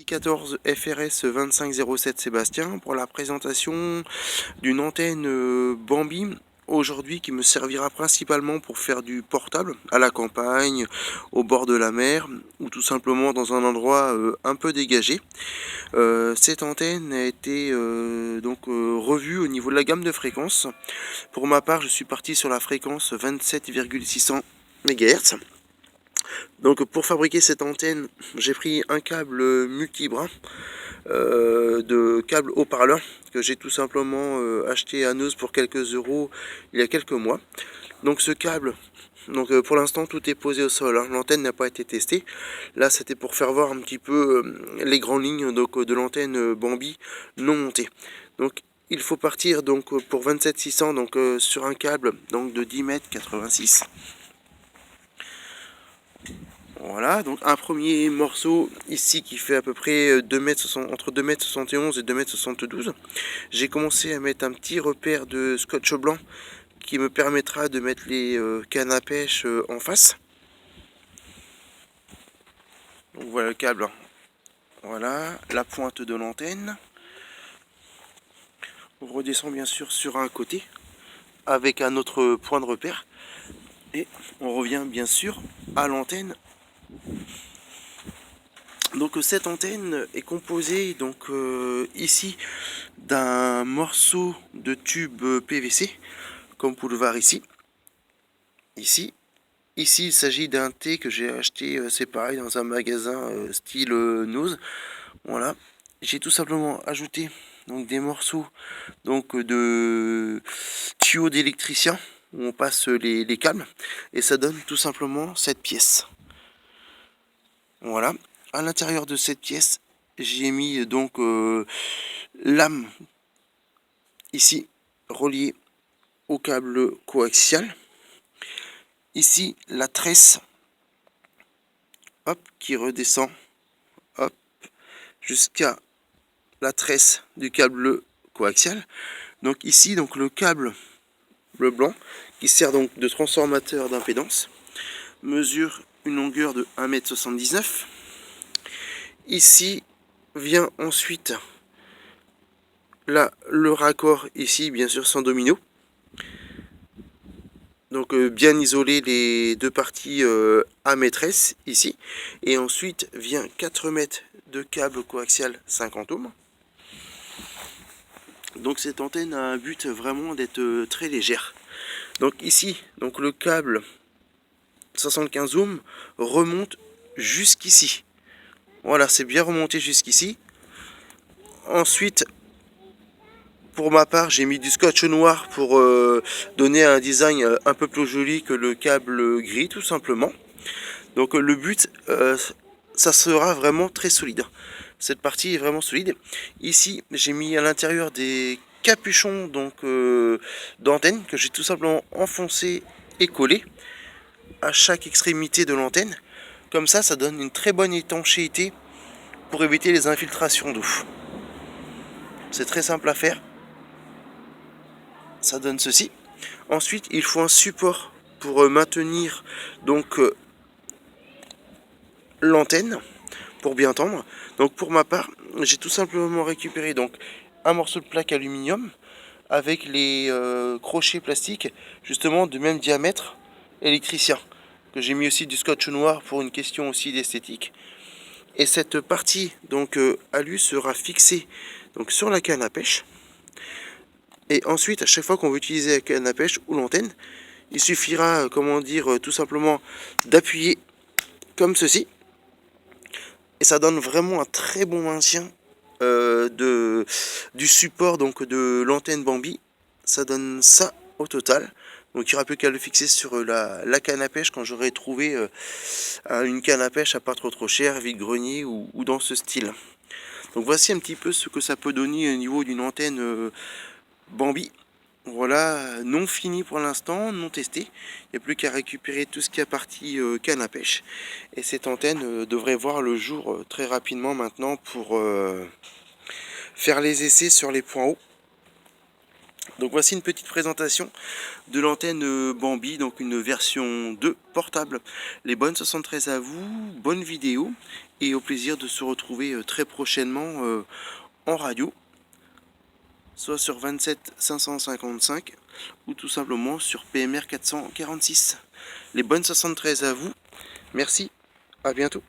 14 FRS 2507 Sébastien pour la présentation d'une antenne Bambi aujourd'hui qui me servira principalement pour faire du portable à la campagne, au bord de la mer ou tout simplement dans un endroit un peu dégagé. Cette antenne a été revue au niveau de la gamme de fréquences. Pour ma part, je suis parti sur la fréquence 27,600 MHz. Donc pour fabriquer cette antenne, j'ai pris un câble multibras de câble haut-parleur que j'ai tout simplement acheté à Neuse pour quelques euros il y a quelques mois. Donc ce câble, pour l'instant tout est posé au sol, hein. L'antenne n'a pas été testée. Là c'était pour faire voir un petit peu les grandes lignes de l'antenne Bambi non montée. Donc il faut partir pour 27600 sur un câble de 10,86 m. Voilà, donc un premier morceau ici qui fait à peu près 2 m, entre 2,71 m et 2,72 m. J'ai commencé à mettre un petit repère de scotch blanc qui me permettra de mettre les cannes à pêche en face. Donc voilà le câble. Voilà la pointe de l'antenne. On redescend bien sûr sur un côté avec un autre point de repère. Et on revient bien sûr à l'antenne. Donc cette antenne est composée ici d'un morceau de tube PVC, comme vous pouvez le voir ici. Ici, il s'agit d'un T que j'ai acheté, c'est pareil, dans un magasin style Nose. Voilà, j'ai tout simplement ajouté des morceaux de tuyaux d'électricien où on passe les câbles et ça donne tout simplement cette pièce. Voilà. À l'intérieur de cette pièce, j'ai mis l'âme ici reliée au câble coaxial. Ici la tresse, hop, qui redescend, hop, jusqu'à la tresse du câble coaxial. Donc ici le câble bleu blanc qui sert de transformateur d'impédance mesure une longueur de 1,79 m. Ici vient ensuite là le raccord ici bien sûr sans domino. Donc bien isoler les deux parties à maîtresse ici. Et ensuite vient 4 mètres de câble coaxial 50 ohms. Donc cette antenne a un but vraiment d'être très légère. Donc ici, le câble 75 ohms remonte jusqu'ici. Voilà, c'est bien remonté jusqu'ici. Ensuite, pour ma part, j'ai mis du scotch noir pour donner un design un peu plus joli que le câble gris, tout simplement. Donc le but, ça sera vraiment très solide. Cette partie est vraiment solide. Ici, j'ai mis à l'intérieur des capuchons d'antenne que j'ai tout simplement enfoncé et collé à chaque extrémité de l'antenne. Comme ça, ça donne une très bonne étanchéité pour éviter les infiltrations d'eau. C'est très simple à faire. Ça donne ceci. Ensuite, il faut un support pour maintenir l'antenne pour bien tendre. Donc pour ma part, j'ai tout simplement récupéré un morceau de plaque aluminium avec les crochets plastiques justement du même diamètre électricien, que j'ai mis aussi du scotch noir pour une question aussi d'esthétique. Et cette partie alu sera fixée sur la canne à pêche. Et ensuite, à chaque fois qu'on veut utiliser la canne à pêche ou l'antenne, il suffira, tout simplement d'appuyer comme ceci. Et ça donne vraiment un très bon maintien du support de l'antenne Bambi. Ça donne ça au total. Donc il n'y aura plus qu'à le fixer sur la canne à pêche quand j'aurai trouvé une canne à pêche à pas trop cher, vide-grenier ou dans ce style. Donc voici un petit peu ce que ça peut donner au niveau d'une antenne Bambi. Voilà, non fini pour l'instant, non testé. Il n'y a plus qu'à récupérer tout ce qui est partie canne à pêche. Et cette antenne devrait voir le jour très rapidement maintenant pour faire les essais sur les points hauts. Donc voici une petite présentation de l'antenne Bambi, donc une version 2 portable. Les bonnes 73 à vous, bonne vidéo et au plaisir de se retrouver très prochainement en radio, soit sur 27 555 ou tout simplement sur PMR 446. Les bonnes 73 à vous. Merci, à bientôt.